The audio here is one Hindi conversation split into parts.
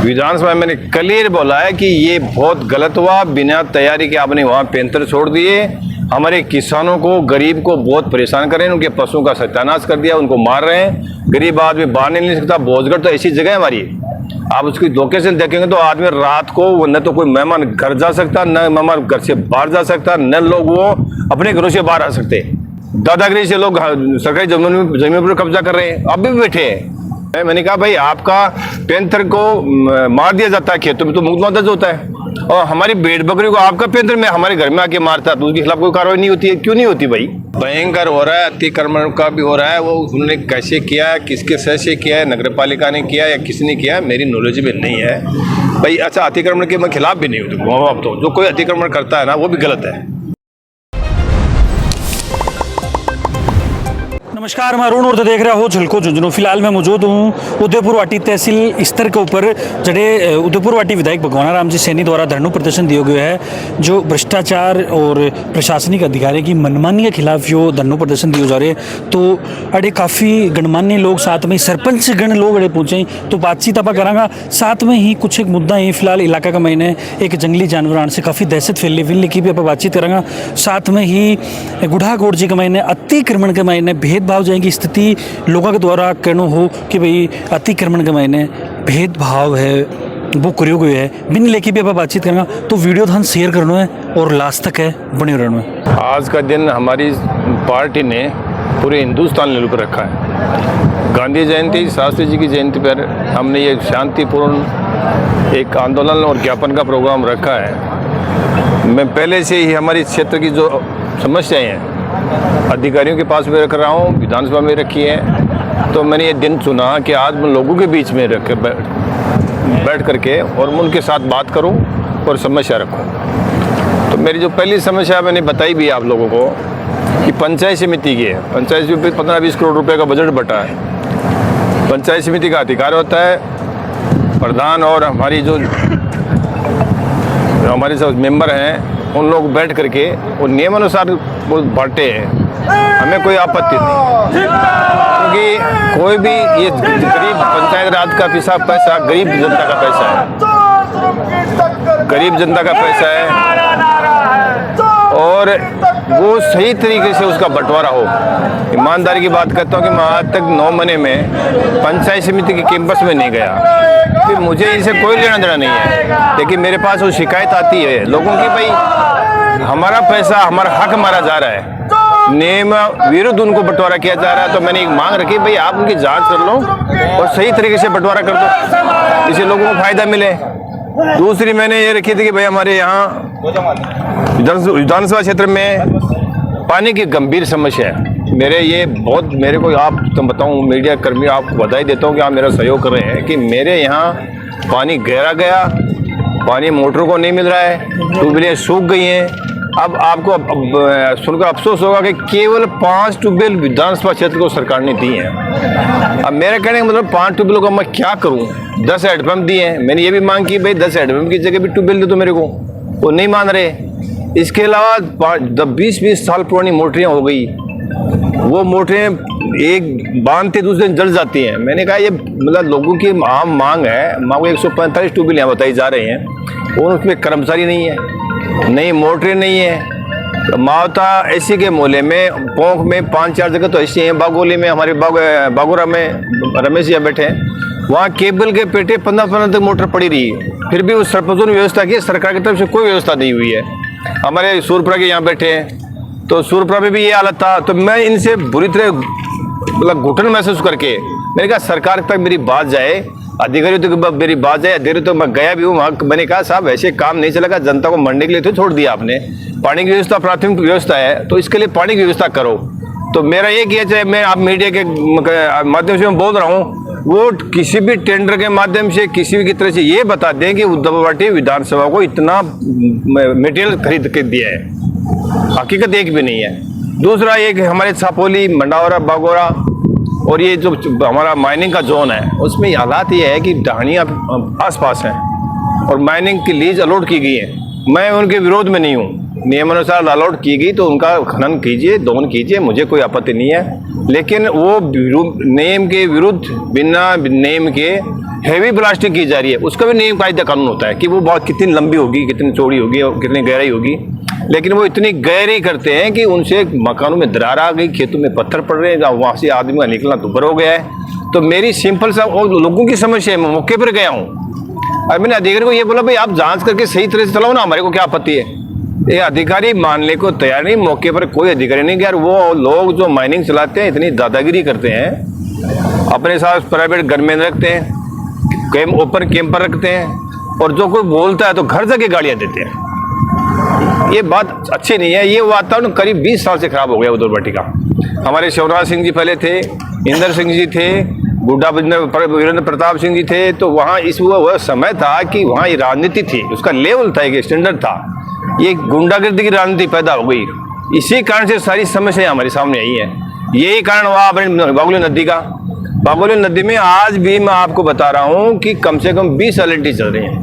विधानसभा में मैंने क्लियर बोला है कि ये बहुत गलत हुआ। बिना तैयारी के आपने वहाँ पेंटर छोड़ दिए, हमारे किसानों को, गरीब को बहुत परेशान कर रहे हैं। उनके पशुओं का सत्यानाश कर दिया, उनको मार रहे हैं। गरीब आदमी बाहर नहीं सकता। भोजगढ़ तो ऐसी जगह है हमारी, आप उसकी धोखे से देखेंगे तो आदमी रात को न तो कोई मेहमान घर जा सकता, न मेहमान घर से बाहर जा सकता, न लोग वो अपने घरों से बाहर आ सकते। दादागिरी से लोग सरकारी जमीन पर कब्जा कर रहे हैं, अभी भी बैठे हैं। मैंने कहा भाई आपका पेंथर को मार दिया जाता है, खेतों में तो मुकदमा दर्ज होता है, और हमारी भेड़ बकरी को आपका पेंथर में हमारे घर में आके मारता है तो उसके खिलाफ कोई कार्रवाई नहीं होती है? क्यों नहीं होती भाई? भयंकर हो रहा है, अतिक्रमण का भी हो रहा है। वो उन्होंने कैसे किया है, किसके सह से किया है, नगर पालिका ने किया या किसने किया है, मेरी नॉलेज में नहीं है भाई। अच्छा, अतिक्रमण के मैं खिलाफ भी नहीं हूँ, अब तो जो कोई अतिक्रमण करता है ना वो भी गलत है। नमस्कार, मैं अरुण और तो देख रहा हो झलको झुंझुनू। फिलहाल मैं मौजूद हूँ उदयपुर वाटी तहसील स्तर के ऊपर, जड़े उदयपुर वाटी विधायक भगवाना राम जी सैनी द्वारा धरना प्रदर्शन दिया गया है। जो भ्रष्टाचार और प्रशासनिक अधिकारी की मनमानी के खिलाफ जो धरना प्रदर्शन दिए जा रहे हैं, तो अड़े काफ़ी गणमान्य लोग साथ में सरपंच गण लोग अड़े पहुँचे, तो बातचीत आप करांगा। साथ में ही कुछ एक मुद्दा है फिलहाल इलाका का मैंने एक जंगली जानवर आने से काफ़ी दहशत फैली हुई की भी आप बातचीत करांगा। साथ में ही गुढ़ागोड़ जी का मैंने अतिक्रमण के मैंने भेदभाव जाएंगी स्थिति लोगों के द्वारा कहना हो कि भाई अतिक्रमण के मायने भेदभाव है वो प्रयोग हुए है, बिन लेके भी आप बातचीत करना। तो वीडियो ध्यान शेयर करना है और लास्ट तक है बने रहना है। आज का दिन हमारी पार्टी ने पूरे हिंदुस्तान ने लुक रखा है। गांधी जयंती, शास्त्री जी की जयंती पर हमने ये शांतिपूर्ण एक आंदोलन और ज्ञापन का प्रोग्राम रखा है। मैं पहले से ही हमारी क्षेत्र की जो समस्याएं हैं अधिकारियों के पास में रख रहा हूँ, विधानसभा में रखी है। तो मैंने ये दिन चुना कि आज मैं लोगों के बीच में बैठ करके और मैं उनके साथ बात करूं और समस्या रखूं। तो मेरी जो पहली समस्या मैंने बताई भी आप लोगों को कि पंचायत समिति की है। पंचायत समिति 15-20 करोड़ रुपए का बजट बटा है। पंचायत समिति का अधिकार होता है प्रधान और हमारी जो हमारे सब मेंबर हैं उन लोग बैठ करके वो नियमानुसार वो बांटे हैं। हमें कोई आपत्ति नहीं, क्योंकि कोई भी ये गरीब पंचायत राज का पैसा गरीब जनता का पैसा है, गरीब जनता का पैसा है, और वो सही तरीके से उसका बंटवारा हो। ईमानदारी की बात करता हूँ कि मैं आज तक 9 महीने में पंचायत समिति के कैंपस में नहीं गया, कि मुझे इनसे कोई लेना देना नहीं है। लेकिन मेरे पास वो शिकायत आती है लोगों की, भाई हमारा पैसा, हमारा हक मारा जा रहा है, नियम विरुद्ध उनको बंटवारा किया जा रहा है। तो मैंने एक मांग रखी, भाई आप उनकी जांच कर लो और सही तरीके से बंटवारा कर दो, इससे लोगों को फायदा मिले। दूसरी मैंने ये रखी थी कि भाई हमारे यहाँ विधानसभा क्षेत्र में पानी की गंभीर समस्या है। मेरे को आप तो बताऊँ, मीडिया कर्मी आपको बधाई देता हूँ कि आप मेरा सहयोग कर रहे हैं कि मेरे यहाँ पानी गहरा गया, पानी मोटरों को नहीं मिल रहा है, ट्यूबवेलें सूख गई हैं। अब आपको सुनकर अफसोस होगा कि केवल 5 ट्यूबवेल विधानसभा क्षेत्र को सरकार ने दी हैं। अब मेरे कहने का मतलब 5 ट्यूबवेलों को मैं क्या करूं? 10 हैंडपम्प दिए हैं। मैंने ये भी मांग की भाई 10 हैंडपम्प की जगह भी ट्यूबवेल दे दो मेरे को, वो नहीं मान रहे। इसके अलावा 20-20 साल पुरानी मोटरें हो गई, वो मोटरें एक बांधते दूसरे दिन जल जाती हैं। मैंने कहा ये मतलब लोगों की आम मांग है, मांग 145 ट्यूबवेल यहाँ बताई जा रही हैं और उसमें कर्मचारी नहीं है, नई मोटरें नहीं है। मावता ऐसी के मोहल्ले में पोंख में 5-4 जगह तो ऐसी हैं, बागोली में हमारे बागोरा में रमेश जी बैठे हैं, वहाँ केबल के पेटे 15 तक मोटर पड़ी रही, फिर भी उस सरपंचों ने व्यवस्था की, सरकार की तरफ से कोई व्यवस्था नहीं हुई है। हमारे सूरपुरा के यहाँ बैठे हैं, तो सूरपुरा में भी ये हालत था। तो मैं इनसे बुरी तरह मतलब घुटन महसूस करके मैंने कहा सरकार तक मेरी बात जाए, अधिकारियों तक मेरी बात जाए। अधिकारियों तो मैं गया भी हूँ वहाँ, मैंने कहा साहब ऐसे काम नहीं चलेगा, जनता को मरने के लिए तो छोड़ दिया आपने, पानी की व्यवस्था प्राथमिक व्यवस्था है, तो इसके लिए पानी की व्यवस्था करो। तो मेरा ये किया, चाहे मैं आप मीडिया के माध्यम से मैं बोल रहा हूँ, वो किसी भी टेंडर के माध्यम से किसी भी की तरह से ये बता दें कि उद्धव पार्टी विधानसभा को इतना मटेरियल खरीद के दिया है, हकीकत एक भी नहीं है। दूसरा एक हमारे छापोली, मंडावरा, बागोरा और ये जो हमारा माइनिंग का जोन है, उसमें हालात ये है कि ढाणियाँ आस पास हैं और माइनिंग की लीज अलॉट की गई है। मैं उनके विरोध में नहीं हूँ, नियमानुसार अलॉट की गई तो उनका खनन कीजिए, दोहन कीजिए, मुझे कोई आपत्ति नहीं है। लेकिन वो नियम के विरुद्ध, बिना नियम के हैवी ब्लास्टिंग की जा रही है, उसका भी नियम कायदा कानून होता है कि वो बहुत कितनी लंबी होगी, कितनी चौड़ी होगी और कितनी गहराई होगी। लेकिन वो इतनी गहरी करते हैं कि उनसे मकानों में दरार आ गई, खेतों में पत्थर पड़ रहे हैं, जहाँ वहाँ से आदमी का निकलना दुभर हो गया है। तो मेरी सिंपल सा और लोगों की समस्या है, मैं मौके पर गया हूँ और मैंने अधिकारी को ये बोला भाई आप जांच करके सही तरह से चलाओ ना, हमारे को क्या आपत्ति है। ये अधिकारी मानने को तैयार नहीं, मौके पर कोई अधिकारी नहीं गया। वो लोग जो माइनिंग चलाते हैं इतनी दादागिरी करते हैं, अपने साथ प्राइवेट गनमैन रखते हैं, ओपन कैंपर रखते हैं और जो कोई बोलता है तो घर जाके गालियाँ देते हैं। ये बात अच्छी नहीं है। ये वातावरण करीब 20 साल से खराब हो गया उधर भाटी का। हमारे शिवराज सिंह जी पहले थे, इंदर सिंह जी थे, गुड्डा वीरेंद्र प्रताप सिंह जी थे, तो वहाँ वह समय था कि वहाँ ये राजनीति थी, उसका लेवल था, एक स्टैंडर्ड था। ये गुंडागर्दी की राजनीति पैदा हो गई, इसी कारण से सारी समस्याएं हमारे सामने आई हैं। यही कारण हुआ अपने बागोली नदी का। बागोली नदी में आज भी मैं आपको बता रहा हूँ कि कम से कम 20 एलएनटी चल रही हैं,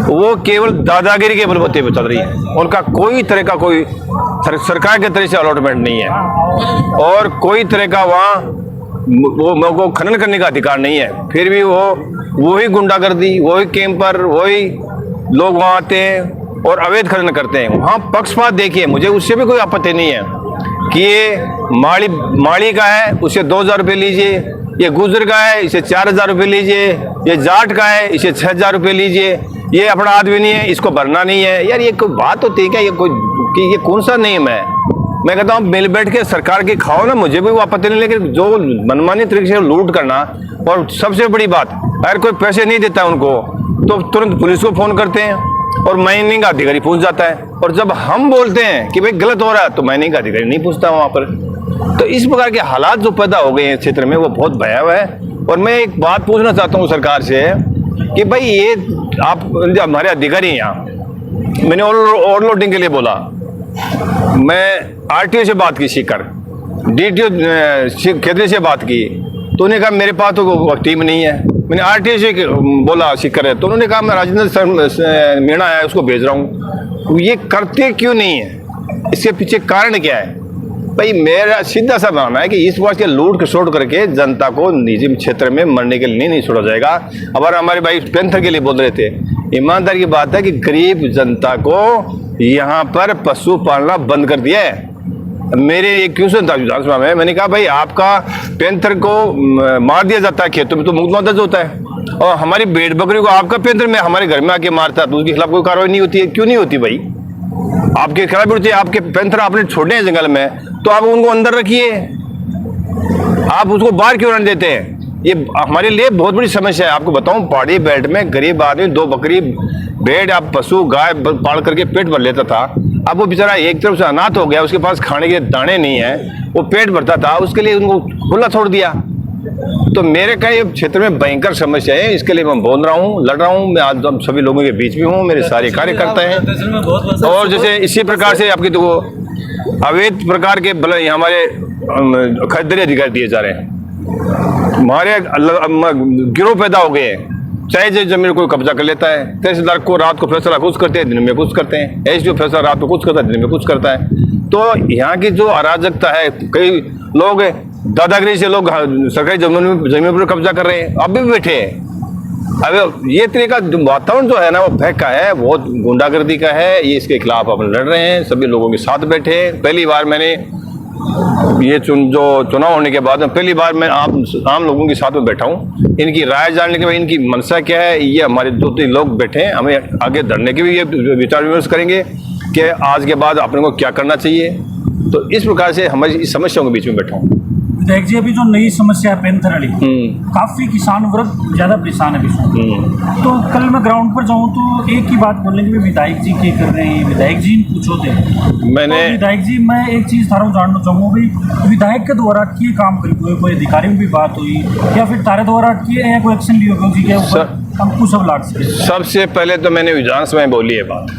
वो केवल दादागिरी के बलबूते पर चल रही है। उनका कोई तरह का कोई सरकार के तरह से अलॉटमेंट नहीं है और कोई तरह का वहाँ वो खनन करने का अधिकार नहीं है। फिर भी वही गुंडागर्दी, वही कैंपर, वही लोग वहाँ आते हैं और अवैध खनन करते हैं। वहाँ पक्षपात देखिए, मुझे उससे भी कोई आपत्ति नहीं है कि ये माड़ी का है उसे 2000 रुपये लीजिए, ये गुजर का है इसे 4000 रुपये लीजिए, ये जाट का है इसे 6000 रुपये लीजिए, ये अपना आदमी नहीं है इसको भरना नहीं है। यार ये कोई बात होती है क्या? ये कौन सा नियम है? मैं कहता हूँ मिल बैठ के सरकार की खाओ ना, मुझे भी वो आपत्ति नहीं, लेकिन जो मनमानी तरीके से लूट करना। और सबसे बड़ी बात, अगर कोई पैसे नहीं देता उनको तो तुरंत पुलिस को फोन करते हैं और माइनिंग का अधिकारी पूछ जाता है, और जब हम बोलते हैं कि भाई गलत हो रहा है तो माइनिंग का अधिकारी नहीं पूछता वहाँ पर। तो इस प्रकार के हालात जो पैदा हो गए हैं क्षेत्र में वो बहुत भयावह है। और मैं एक बात पूछना चाहता हूँ सरकार से कि भाई ये आप हमारे अधिकारी हैं यहाँ, मैंने ओवरलोडिंग के लिए बोला, मैं आरटीओ से बात की सीकर, डीटीओ खेतरी से बात की तो उन्होंने कहा मेरे पास तो टीम नहीं है। मैंने आरटीओ से बोला सीकर है तो उन्होंने कहा मैं राजेंद्र सर मीणा है उसको भेज रहा हूँ। ये करते क्यों नहीं है? इसके पीछे कारण क्या है? भाई मेरा सीधा सा मानना है कि इस बात के लूट खसोट करके जनता को निजी क्षेत्र में मरने के लिए नहीं छोड़ा जाएगा। अब हमारे भाई पेंथर के लिए बोल रहे थे, ईमानदारी की बात है कि गरीब जनता को यहाँ पर पशु पालना बंद कर दिया है। मेरे एक क्वेश्चन था विधानसभा में, मैंने कहा भाई आपका पेंथर को मार दिया जाता है खेतों में तो मुकदमा दर्ज होता है, और हमारी भेड़ बकरी को आपका पेंथर में हमारे घर में आके मारता है तो उसके खिलाफ कोई कार्रवाई नहीं होती है। क्यों नहीं होती भाई? आपके खिलाफ भी होती है। आपके पेंथर आपने छोड़े हैं जंगल में तो आप उनको अंदर रखिए, आप उसको बाहर क्यों रहने देते हैं? ये हमारे लिए बहुत बड़ी समस्या है। आपको बताऊं, पहाड़ी बेल्ट में गरीब आदमी 2 बकरी भेड़ आप पशु गाय पाल करके पेट भर लेता था। अब वो बेचारा एक तरफ से अनाथ हो गया, उसके पास खाने के दाने नहीं है, वो पेट भरता था, उसके लिए उनको खुला छोड़ दिया। तो मेरे कई क्षेत्र में भयंकर समस्या है, इसके लिए मैं बोल रहा हूँ, लड़ रहा हूँ। मैं आज सभी लोगों के बीच में हूँ, मेरे सारे कार्यकर्ता हैं। और जैसे इसी प्रकार से आपकी तो अवैध प्रकार के हमारे खरीदारी अधिकार दिए जा रहे हैं, हमारे गिरोह पैदा हो गए हैं। चाहे जो जमीन को कब्जा कर लेता है, तहसीलदार को रात को फैसला कुछ करते हैं, दिन में कुछ करते हैं, एसडीओ फैसला रात को कुछ करता है, दिन में कुछ करता है। तो यहाँ की जो अराजकता है, कई लोग दादागिरी से लोग सरकारी जमीन पर कब्जा कर रहे हैं, अभी भी बैठे हैं। अब ये तरीका वातावरण जो है ना वो भय का है, बहुत गुंडागर्दी का है। ये इसके खिलाफ हम लड़ रहे हैं, सभी लोगों के साथ बैठे हैं। पहली बार मैंने ये जो चुनाव होने के बाद में पहली बार मैं आम लोगों के साथ में बैठा हूँ, इनकी राय जानने के बाद इनकी मनसा क्या है। ये हमारे 2-3 लोग बैठे हैं, हमें आगे धरने के भी ये विचार विमर्श करेंगे कि आज के बाद अपने को क्या करना चाहिए। तो इस प्रकार से हमारी इस समस्याओं के बीच में बैठा हूँ। विधायक जी, अभी जो नई समस्या है पेंथर वाली, काफी किसान वर्ग ज्यादा परेशान है विषय। तो कल मैं ग्राउंड पर जाऊं तो एक ही बात बोलने की विधायक जी क्या कर रहे हैं, विधायक जी पूछो थे मैंने तो विधायक जी मैं एक चीज थारा जानना चाहूँगा भाई, विधायक के द्वारा किए काम कर हुए कोई अधिकारियों की बात हुई या फिर तारे द्वारा किए हैं कोई एक्शन लिया होगा जी के ऊपर अंकुश सब लाट सके? सबसे पहले तो मैंने विधानसभा में बोली है बात,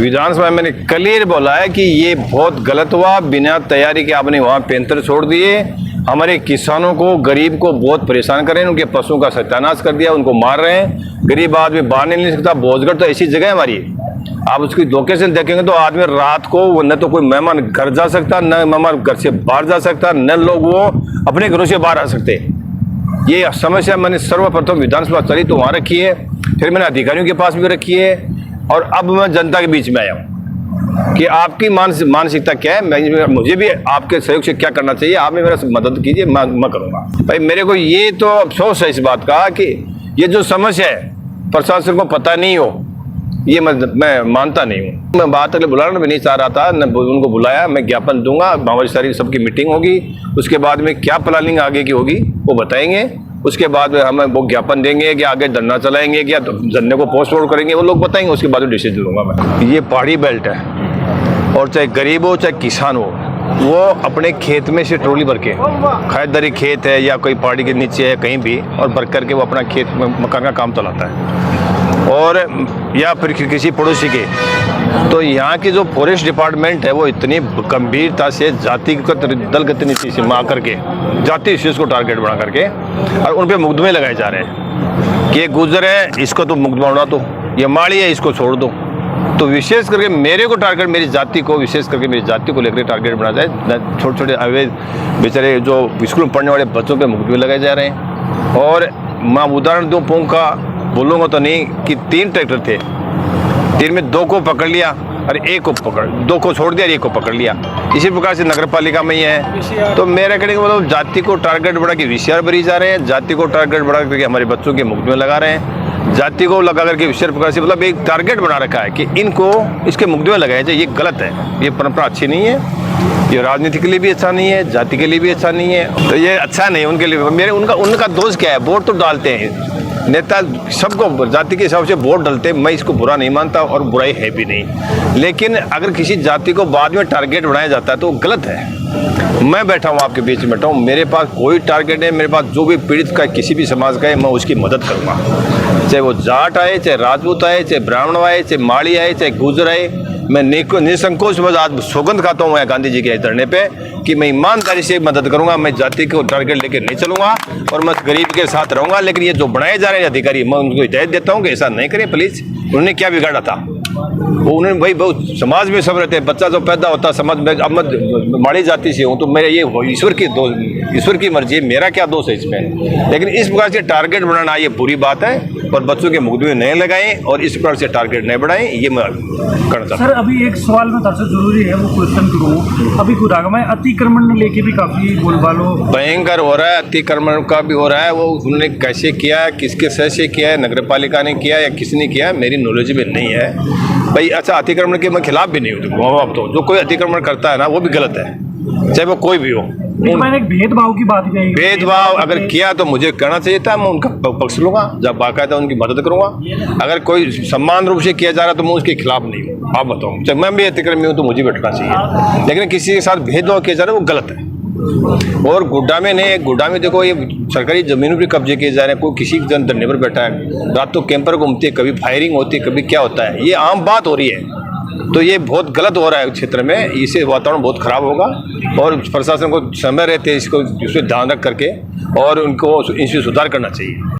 विधानसभा में मैंने क्लियर बोला है कि ये बहुत गलत हुआ। बिना तैयारी के आपने वहाँ पेंथर छोड़ दिए, हमारे किसानों को गरीब को बहुत परेशान कर रहे हैं, उनके पशुओं का सत्यानाश कर दिया, उनको मार रहे हैं। गरीब आदमी बाहर नहीं सकता, भोजगढ़ तो ऐसी जगह है हमारी आप उसकी लोकेशन देखेंगे तो आदमी रात को न तो कोई मेहमान घर जा सकता, न मेहमान घर से बाहर जा सकता, न लोग वो अपने घरों से बाहर आ सकते। ये समस्या मैंने सर्वप्रथम विधानसभा चली तो वहाँ रखी है, फिर मैंने अधिकारियों के पास भी रखी है, और अब मैं जनता के बीच में आया हूँ कि आपकी मानसिकता क्या है, मुझे भी आपके सहयोग से क्या करना चाहिए, आप भी मेरा मदद कीजिए, मैं करूँगा। भाई मेरे को ये तो अफसोस है इस बात का कि ये जो समस्या है प्रशासन को पता नहीं हो, ये मैं मानता नहीं हूँ। मैं बात अगले बुलाना भी नहीं चाह रहा था, न उनको बुलाया। मैं ज्ञापन दूंगा, हमारी सारी सबकी मीटिंग होगी, उसके बाद में क्या प्लानिंग आगे की होगी वो बताएंगे। उसके बाद में हम वो ज्ञापन देंगे कि आगे धरना चलाएंगे या धरने को पोस्टपोन करेंगे, वो लोग बताएंगे। उसके बाद डिसीजन लूंगा मैं। ये पहाड़ी बेल्ट है और चाहे गरीब हो चाहे किसान हो, वो अपने खेत में से ट्रॉली भर के, खरीदारी खेत है या कोई पहाड़ी के नीचे है कहीं भी, और भर करके वो अपना खेत में मकान का काम चलाता है, और या फिर किसी पड़ोसी के। तो यहाँ की जो फॉरेस्ट डिपार्टमेंट है वो इतनी गंभीरता से जातिगत दलगत नीति से मार करके, जाति इश्यूज को टारगेट बना करके, और उन पे मुकदमे लगाए जा रहे हैं कि ये गुजर है इसको तो मुकदमा बना दो, ये माड़ी है इसको छोड़ दो। तो विशेष करके मेरे को टारगेट, मेरी जाति को, विशेष करके मेरी जाति को लेकर टारगेट बना जाए। छोटे छोटे अवैध बेचारे जो स्कूल में पढ़ने वाले बच्चों पे मुकदमे लगाए जा रहे हैं। और मैं उदाहरण दूँ पोंग का, बोलूँगा तो नहीं, कि 3 ट्रैक्टर थे, 3 में 2 को पकड़ लिया और 1 को पकड़, 2 को छोड़ दिया और 1 को पकड़ लिया। इसी प्रकार से नगर पालिका में ही है। तो मेरा कहने का मतलब जाति को टारगेट बढ़ा के विषय भरी जा रहे हैं, जाति को टारगेट बढ़ा करके हमारे बच्चों के मुकदमे लगा रहे हैं, जाति को लगा करके विशेष प्रकार से मतलब एक टारगेट बना रखा है कि इनको इसके मुकदमे लगाए जाए। ये गलत है, ये परंपरा अच्छी नहीं है, ये राजनीति के लिए भी अच्छा नहीं है, जाति के लिए भी अच्छा नहीं है। तो ये अच्छा नहीं है उनके लिए। मेरे उनका दोष क्या है? वोट तो डालते हैं नेता, सबको जाति के हिसाब से वोट डालते हैं, मैं इसको बुरा नहीं मानता और बुराई है भी नहीं। लेकिन अगर किसी जाति को बाद में टारगेट बनाया जाता है तो गलत है। मैं बैठा हूँ, आपके बीच में बैठा हूँ, मेरे पास कोई टारगेट है। मेरे पास जो भी पीड़ित का किसी भी समाज का है, मैं उसकी मदद करूँगा, चाहे वो जाट आए, चाहे राजपूत आए, चाहे ब्राह्मण आए, चाहे माली आए, चाहे गुजर आए। मैं निसंकोच में आज सौगंध खाता हूँ गांधी जी के धरने पे कि मैं ईमानदारी से मदद करूंगा, मैं जाति को टारगेट लेकर नहीं चलूंगा और मैं गरीब के साथ रहूंगा। लेकिन ये जो बनाए जा रहे हैं अधिकारी, मैं उनको हिदायत देता हूँ कि ऐसा नहीं करें प्लीज। उन्होंने क्या बिगाड़ा था? वो उन्होंने भाई बहुत समाज में सब रहते हैं, बच्चा जो पैदा होता है समाज में, अब मैं माड़ी जाति से हूँ तो मेरे ये ईश्वर की मर्जी है, मेरा क्या दोष है इसमें। लेकिन इस प्रकार से टारगेट बनाना ये बुरी बात है, पर बच्चों के मुकदमे नहीं लगाएं और इस प्रकार से टारगेट नहीं बढ़ाएं, ये मैं करना चाहता हूं। सर अभी एक सवाल में सबसे जरूरी है, वो क्वेश्चन करूँ। अभी गुरुग्राम में अतिक्रमण लेके भी काफी बोलबालो भयंकर हो रहा है, अतिक्रमण का भी हो रहा है। वो उन्होंने कैसे किया, किसके सह से किया है, नगर पालिका ने किया या किसने किया, मेरी नॉलेज में नहीं है भाई। अच्छा, अतिक्रमण के मैं खिलाफ भी नहीं हूँ। अब तो जो कोई अतिक्रमण करता है ना वो भी गलत है, चाहे वो कोई भी हो। मैंने एक भेदभाव की बात कही, भेदभाव अगर किया तो मुझे करना चाहिए था, मैं उनका पक्ष लूंगा, जब बाकायदा उनकी मदद करूंगा। अगर कोई सम्मान रूप से किया जा रहा है तो मैं उसके खिलाफ नहीं हूँ। आप बताओ, चाहे मैं भी अतिक्रमी हूँ तो मुझे बैठना चाहिए, लेकिन किसी के साथ भेदभाव किया जा रहा है वो गलत है। और गुड्डा में देखो, ये सरकारी जमीनों पर कब्जे किए जा रहे हैं। कोई किसी जन धरने पर बैठा है, रात तो कैंपर घूमते हैं, कभी फायरिंग होती है, कभी क्या होता है, ये आम बात हो रही है। तो ये बहुत गलत हो रहा है क्षेत्र में, इससे वातावरण बहुत खराब होगा और प्रशासन को समय रहते इसको ध्यान रख करके और उनको इनसे सुधार करना चाहिए।